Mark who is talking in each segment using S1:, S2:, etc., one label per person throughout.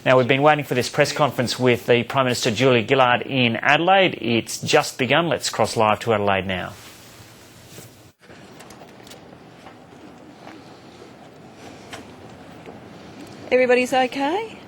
S1: Now, we've been waiting for this press conference with the Prime Minister Julia Gillard in Adelaide. It's just begun. Let's cross live to Adelaide now.
S2: Everybody's okay?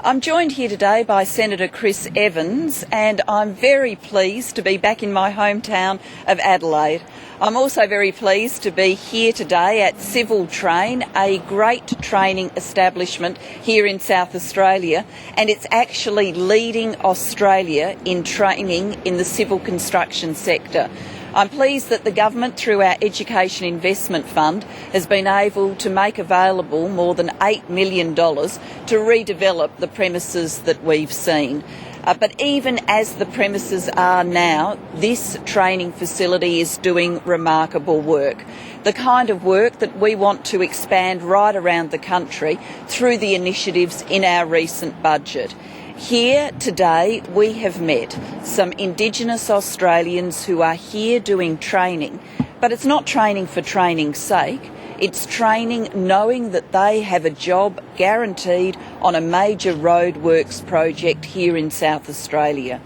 S2: I'm joined here today by Senator Chris Evans, and I'm very pleased to be back in my hometown of Adelaide. I'm also very pleased to be here today at Civil Train, a great training establishment here in South Australia, and it's actually leading Australia in training in the civil construction sector. I'm pleased that the government, through our Education Investment Fund, has been able to make available more than $8 million to redevelop the premises that we've seen. But even as the premises are now, this training facility is doing remarkable work. The kind of work that we want to expand right around the country through the initiatives in our recent budget. Here today we have met some Indigenous Australians who are here doing training, but it's not training for training's sake. It's training knowing that they have a job guaranteed on a major roadworks project here in South Australia.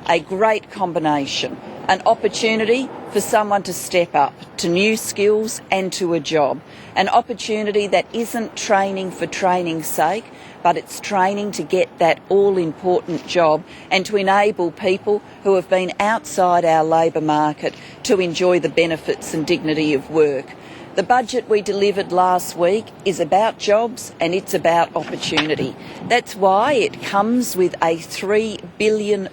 S2: A great combination, an opportunity for someone to step up to new skills and to a job. An opportunity that isn't training for training's sake, but it's training to get that all-important job and to enable people who have been outside our labour market to enjoy the benefits and dignity of work. The budget we delivered last week is about jobs and it's about opportunity. That's why it comes with a $3 billion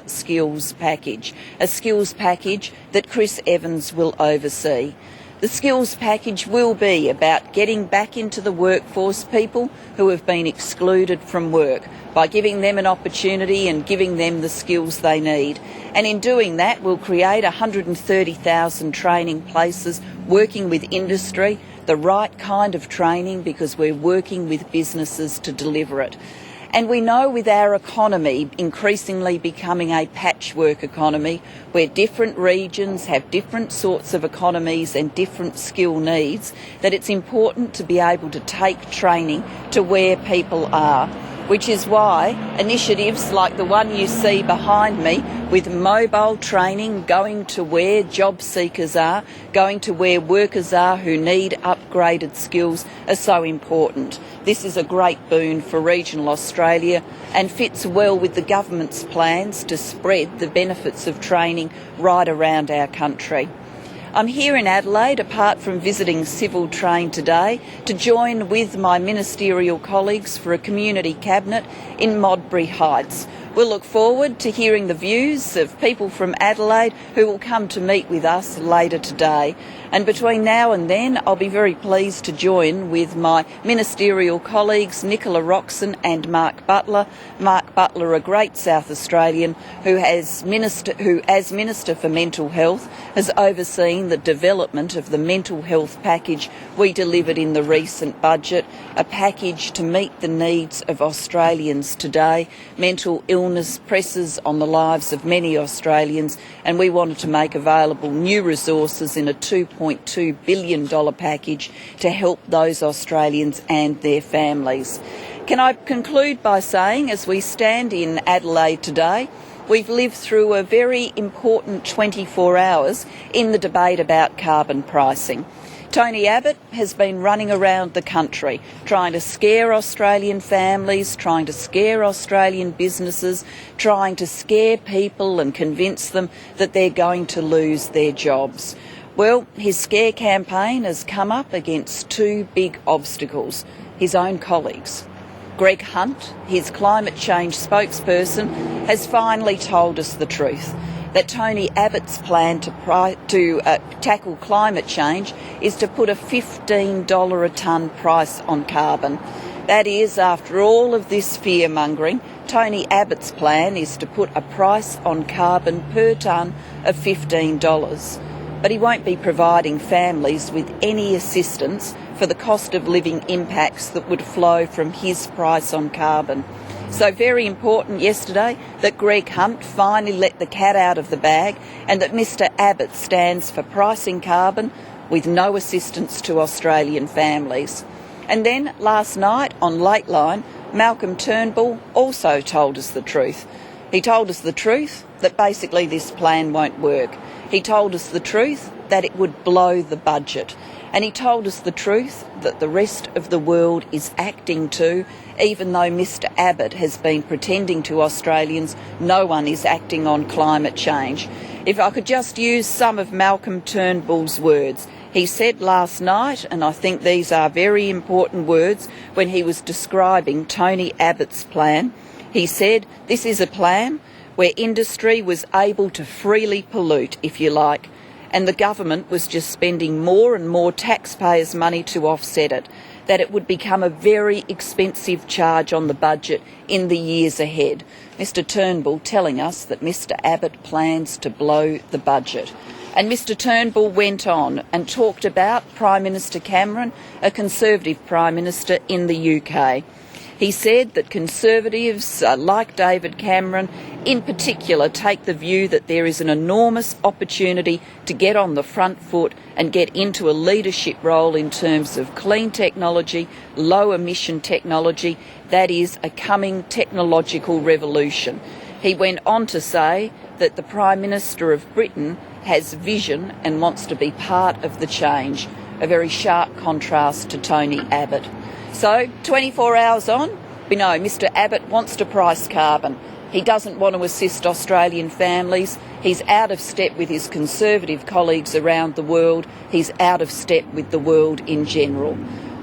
S2: skills package, a skills package that Chris Evans will oversee. The skills package will be about getting back into the workforce people who have been excluded from work by giving them an opportunity and giving them the skills they need. And in doing that, we'll create 130,000 training places working with industry, the right kind of training because we're working with businesses to deliver it. And we know with our economy increasingly becoming a patchwork economy where different regions have different sorts of economies and different skill needs, that it's important to be able to take training to where people are. Which is why initiatives like the one you see behind me with mobile training going to where job seekers are, going to where workers are who need upgraded skills are so important. This is a great boon for regional Australia and fits well with the government's plans to spread the benefits of training right around our country. I'm here in Adelaide, apart from visiting Civil Train today, to join with my ministerial colleagues for a community cabinet in Modbury Heights. We'll look forward to hearing the views of people from Adelaide who will come to meet with us later today. And between now and then, I'll be very pleased to join with my ministerial colleagues Nicola Roxon and Mark Butler. Mark Butler, a great South Australian who as Minister for Mental Health has overseen the development of the mental health package we delivered in the recent budget, a package to meet the needs of Australians today. Mental illness presses on the lives of many Australians, and we wanted to make available new resources in a $2.2 billion package to help those Australians and their families. Can I conclude by saying, as we stand in Adelaide today, we've lived through a very important 24 hours in the debate about carbon pricing. Tony Abbott has been running around the country trying to scare Australian families, trying to scare Australian businesses, trying to scare people and convince them that they're going to lose their jobs. Well, his scare campaign has come up against two big obstacles, his own colleagues. Greg Hunt, his climate change spokesperson, has finally told us the truth, that Tony Abbott's plan to tackle climate change is to put a $15 a tonne price on carbon. That is, after all of this fear-mongering, Tony Abbott's plan is to put a price on carbon per tonne of $15. But he won't be providing families with any assistance for the cost of living impacts that would flow from his price on carbon. So very important yesterday that Greg Hunt finally let the cat out of the bag and that Mr Abbott stands for pricing carbon with no assistance to Australian families. And then last night on Lateline, Malcolm Turnbull also told us the truth. He told us the truth that basically this plan won't work. He told us the truth that it would blow the budget. And he told us the truth that the rest of the world is acting too, even though Mr Abbott has been pretending to Australians no one is acting on climate change. If I could just use some of Malcolm Turnbull's words. He said last night, and I think these are very important words, when he was describing Tony Abbott's plan, he said, "This is a plan where industry was able to freely pollute, if you like, and the government was just spending more and more taxpayers' money to offset it, that it would become a very expensive charge on the budget in the years ahead." Mr Turnbull telling us that Mr Abbott plans to blow the budget. And Mr Turnbull went on and talked about Prime Minister Cameron, a Conservative Prime Minister in the UK. He said that Conservatives like David Cameron in particular take the view that there is an enormous opportunity to get on the front foot and get into a leadership role in terms of clean technology, low emission technology, that is a coming technological revolution. He went on to say that the Prime Minister of Britain has vision and wants to be part of the change, a very sharp contrast to Tony Abbott. So 24 hours on, we know Mr Abbott wants to price carbon. He doesn't want to assist Australian families. He's out of step with his Conservative colleagues around the world. He's out of step with the world in general.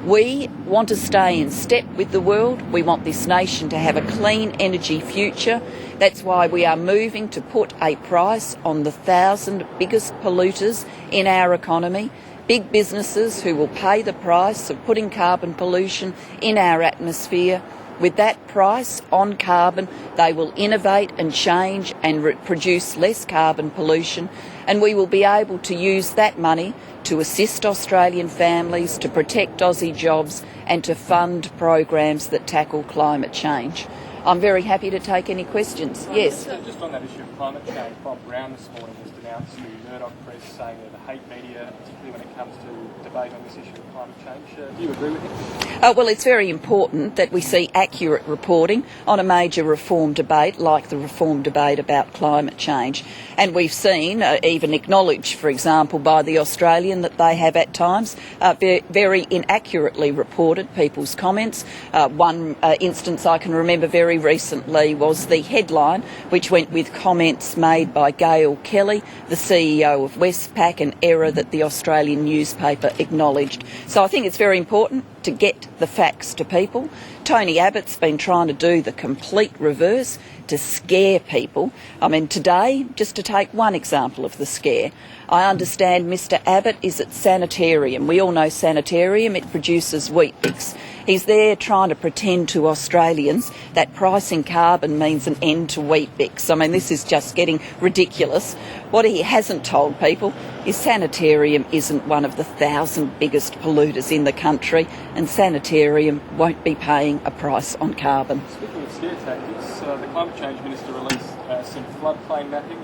S2: We want to stay in step with the world. We want this nation to have a clean energy future. That's why we are moving to put a price on the 1,000 biggest polluters in our economy. Big businesses who will pay the price of putting carbon pollution in our atmosphere. With that price on carbon, they will innovate and change and produce less carbon pollution, and we will be able to use that money to assist Australian families, to protect Aussie jobs and to fund programs that tackle climate change. I'm very happy to take any questions. Yes.
S3: Just on that issue of climate change, Bob Brown this morning just announced through Murdoch Press saying that the hate media, particularly when it comes to debate on this issue of climate change. Do you agree with him?
S2: Well, it's very important that we see accurate reporting on a major reform debate like the reform debate about climate change. And we've seen, even acknowledged, for example, by The Australian, that they have at times very inaccurately reported people's comments. One instance I can remember very recently was the headline, which went with comments made by Gail Kelly, the CEO of Westpac, an error that the Australian newspaper acknowledged. So I think it's very important to get the facts to people. Tony Abbott's been trying to do the complete reverse, to scare people. I mean, today, just to take one example of the scare, I understand Mr Abbott is at Sanitarium. We all know Sanitarium, it produces Weet-Bix. He's there trying to pretend to Australians that pricing carbon means an end to Weet-Bix. I mean, this is just getting ridiculous. What he hasn't told people is Sanitarium isn't one of the 1,000 biggest polluters in the country, and Sanitarium won't be paying a price on carbon.
S3: Speaking of scare tactics, the Climate Change Minister released some floodplain mapping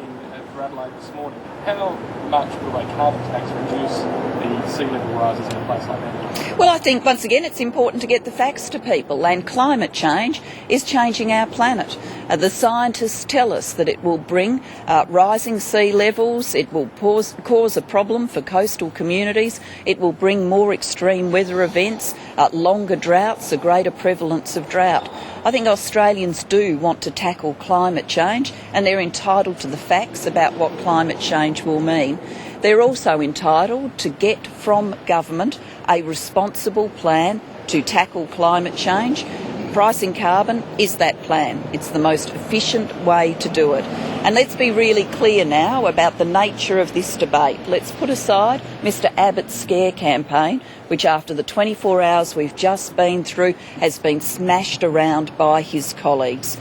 S3: for Adelaide this morning. How much will a carbon tax reduce the sea level rises in a place like that?
S2: Well, I think, once again, it's important to get the facts to people, and climate change is changing our planet. The scientists tell us that it will bring rising sea levels, it will cause a problem for coastal communities, it will bring more extreme weather events, longer droughts, a greater prevalence of drought. I think Australians do want to tackle climate change, and they're entitled to the facts about what climate change will mean. They're also entitled to get from government a responsible plan to tackle climate change. Pricing carbon is that plan. It's the most efficient way to do it. And let's be really clear now about the nature of this debate. Let's put aside Mr Abbott's scare campaign, which after the 24 hours we've just been through has been smashed around by his colleagues.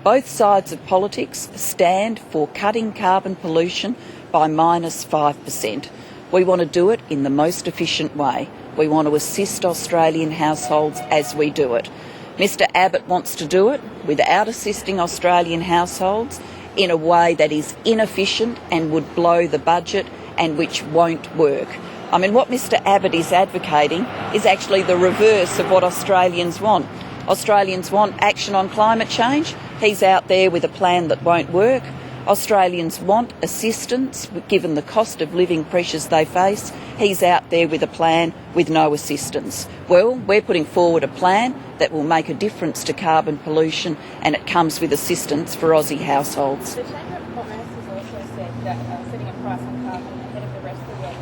S2: Both sides of politics stand for cutting carbon pollution by -5%. We want to do it in the most efficient way. We want to assist Australian households as we do it. Mr Abbott wants to do it without assisting Australian households in a way that is inefficient and would blow the budget and which won't work. I mean, what Mr Abbott is advocating is actually the reverse of what Australians want. Australians want action on climate change. He's out there with a plan that won't work. Australians want assistance given the cost of living pressures they face. He's out there with a plan with no assistance. Well, we're putting forward a plan that will make a difference to carbon pollution, and it comes with assistance for Aussie households.
S4: The Chamber of Commerce has also said that setting a price on carbon ahead of the rest of the world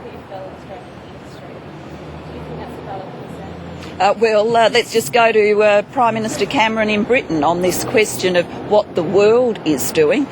S4: will PFL Australian industry. Do you think that's a valid concern?
S2: Let's just go to Prime Minister Cameron in Britain on this question of what the world is doing.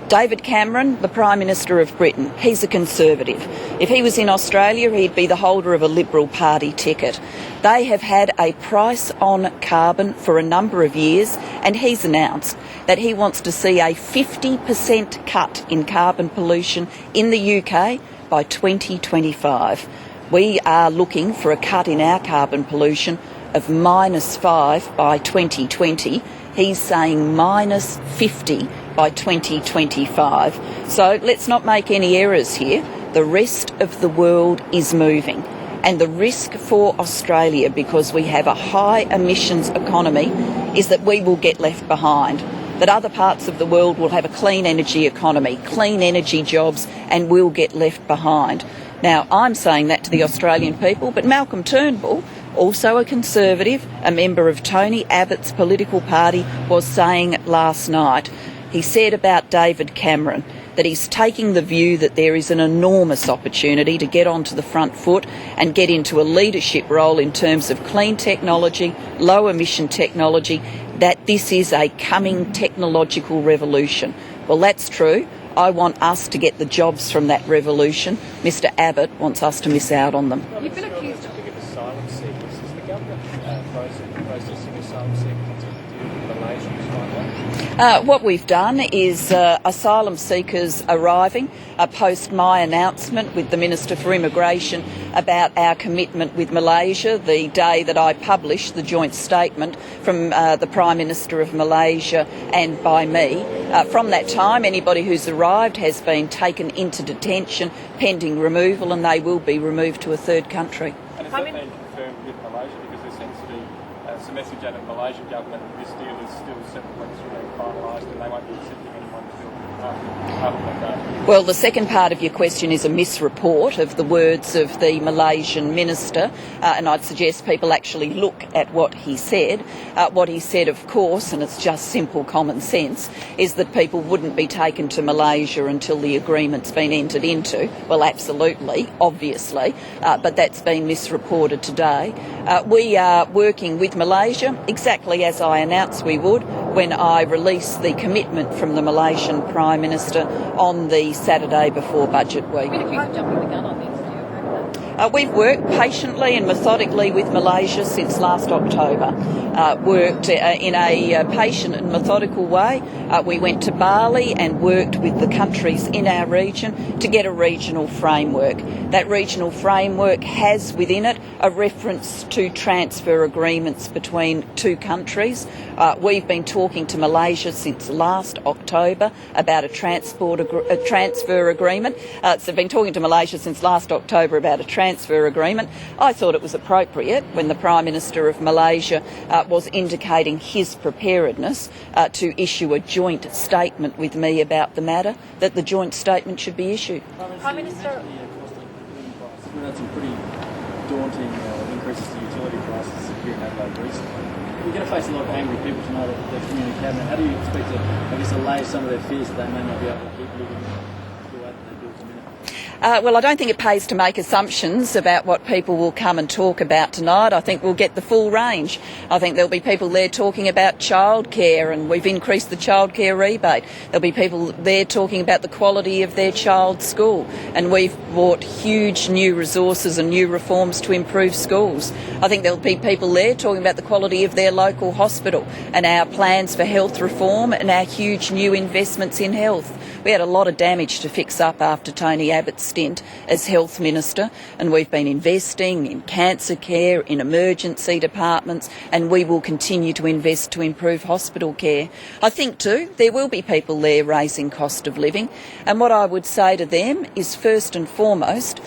S2: David Cameron, the Prime Minister of Britain, he's a Conservative. If he was in Australia, he'd be the holder of a Liberal Party ticket. They have had a price on carbon for a number of years, and he's announced that he wants to see a 50% cut in carbon pollution in the UK by 2025. We are looking for a cut in our carbon pollution of -5 by 2020. He's saying -50 by 2025. So let's not make any errors here. The rest of the world is moving. And the risk for Australia, because we have a high emissions economy, is that we will get left behind. That other parts of the world will have a clean energy economy, clean energy jobs, and we'll get left behind. Now, I'm saying that to the Australian people, but Malcolm Turnbull, also a Conservative, a member of Tony Abbott's political party, was saying last night. He said about David Cameron that he's taking the view that there is an enormous opportunity to get onto the front foot and get into a leadership role in terms of clean technology, low emission technology, that this is a coming technological revolution. Well, that's true. I want us to get the jobs from that revolution. Mr Abbott wants us to miss out on them.
S4: You've been accused of
S3: asylum seekers. Is the government processing asylum seekers to Malaysia to find out?
S2: What we've done is asylum seekers arriving post my announcement with the Minister for Immigration about our commitment with Malaysia the day that I published the joint statement from the Prime Minister of Malaysia and by me. From that time, anybody who's arrived has been taken into detention pending removal, and they will be removed to a third country.
S3: And has that been confirmed with Malaysia? Because there seems to be some message out of the Malaysian government that this deal is still several weeks from being finalised and they won't be accepting anyone until after that day.
S2: Well, the second part of your question is a misreport of the words of the Malaysian minister, and I'd suggest people actually look at what he said. What he said, of course, and it's just simple common sense, is that people wouldn't be taken to Malaysia until the agreement's been entered into. Well, absolutely, obviously, but that's been misreported today. We are working with Malaysia exactly as I announced we would when I released the commitment from the Malaysian Prime Minister on the Saturday before Budget Week.
S4: You've been accused of jumping the gun on this. Do you agree with that?
S2: We've worked patiently and methodically with Malaysia since last October. Worked in a patient and methodical way. We went to Bali and worked with the countries in our region to get a regional framework. That regional framework has within it a reference to transfer agreements between two countries. We've been talking to Malaysia since last October about a transfer agreement. So I've been talking to Malaysia since last October about a transfer agreement. I thought it was appropriate when the Prime Minister of Malaysia was indicating his preparedness to issue a joint statement with me about the matter, that the joint statement should be issued.
S4: Prime Minister.
S5: We've had some pretty daunting increases to utility prices here in Adelaide recently. We're going to face a lot of angry people tonight at the community cabinet. How do you expect to, allay some of their fears that they may not be able to keep living the way that they do at the minute?
S2: Well, I don't think it pays to make assumptions about what people will come and talk about tonight. I think we'll get the full range. I think there'll be people there talking about childcare, and we've increased the childcare rebate. There'll be people there talking about the quality of their child's school, and we've brought huge new resources and new reforms to improve schools. I think there'll be people there talking about the quality of their local hospital and our plans for health reform and our huge new investments in health. We had a lot of damage to fix up after Tony Abbott's stint as Health Minister, and we've been investing in cancer care, in emergency departments, and we will continue to invest to improve hospital care. I think too there will be people there raising cost of living, and what I would say to them is first and foremost,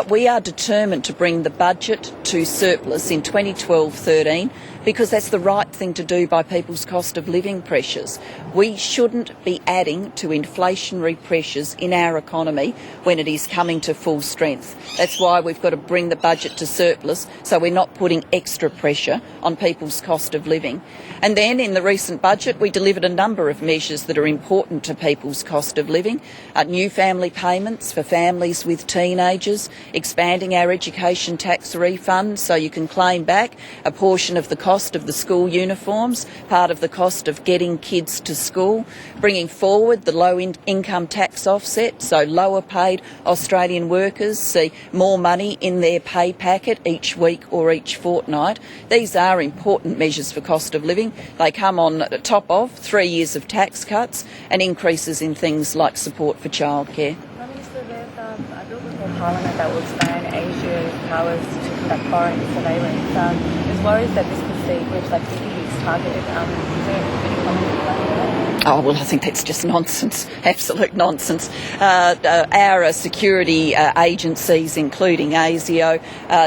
S2: we are determined to bring the budget to surplus in 2012-13 because that's the right thing to do by people's cost of living pressures. We shouldn't be adding to inflationary pressures in our economy when it is coming to full strength. That's why we've got to bring the budget to surplus so we're not putting extra pressure on people's cost of living. And then in the recent budget we delivered a number of measures that are important to people's cost of living. New family payments for families with teenagers, expanding our education tax refund so you can claim back a portion of the cost of the school uniforms, part of the cost of getting kids to school, bringing forward the low income tax offset so lower paid Australian workers see more money in their pay packet each week or each fortnight. These are important measures for cost of living. They come on top of 3 years of tax cuts and increases in things like support for childcare.
S4: Prime Minister, there's a bill before Parliament that will expand Asia's powers to conduct foreign surveillance. There's worries that this could see groups like cities targeted. Is there any comment on that?
S2: Oh, well, I think that's just nonsense, absolute nonsense. Our security agencies, including ASIO,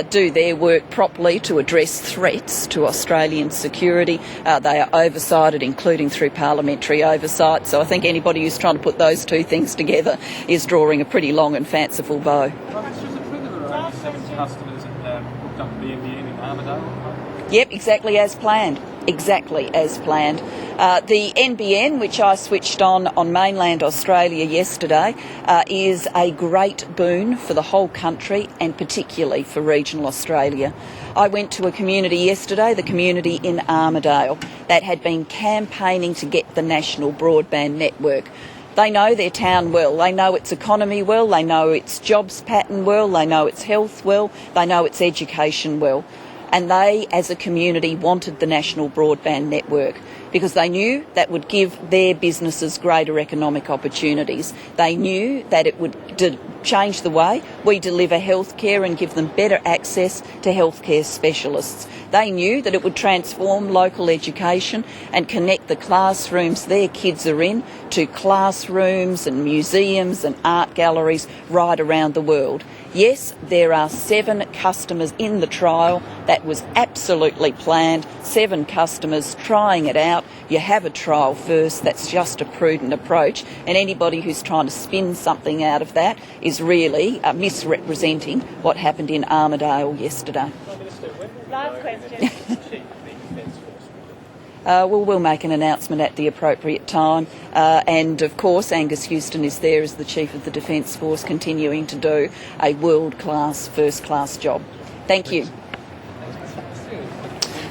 S2: do their work properly to address threats to Australian security. They are oversighted, including through parliamentary oversight. So I think anybody who's trying to put those two things together is drawing a pretty long and fanciful bow.
S3: Prime Minister, is it true that there are only 7 customers hooked up to the NBN in Armidale?
S2: Yep, exactly as planned. Exactly as planned. The NBN, which I switched on mainland Australia yesterday, is a great boon for the whole country and particularly for regional Australia. I went to a community yesterday, the community in Armidale, that had been campaigning to get the national broadband network. They know their town well, they know its economy well, they know its jobs pattern well, they know its health well, they know its education well. And they, as a community, wanted the national broadband network because they knew that would give their businesses greater economic opportunities. They knew that it would change the way we deliver healthcare and give them better access to healthcare specialists. They knew that it would transform local education and connect the classrooms their kids are in to classrooms and museums and art galleries right around the world. Yes, there are 7 customers in the trial. That was absolutely planned. 7 customers trying it out. You have a trial first. That's just a prudent approach. And anybody who's trying to spin something out of that is really misrepresenting what happened in Armidale yesterday.
S4: Last question.
S2: Well, we'll make an announcement at the appropriate time. And, of course, Angus Houston is there as the Chief of the Defence Force, continuing to do a world-class, first-class job. Thank you.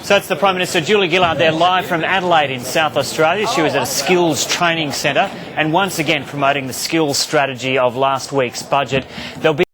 S1: So it's the Prime Minister, Julia Gillard, there live from Adelaide in South Australia. She was at a skills training centre and once again promoting the skills strategy of last week's budget. There'll be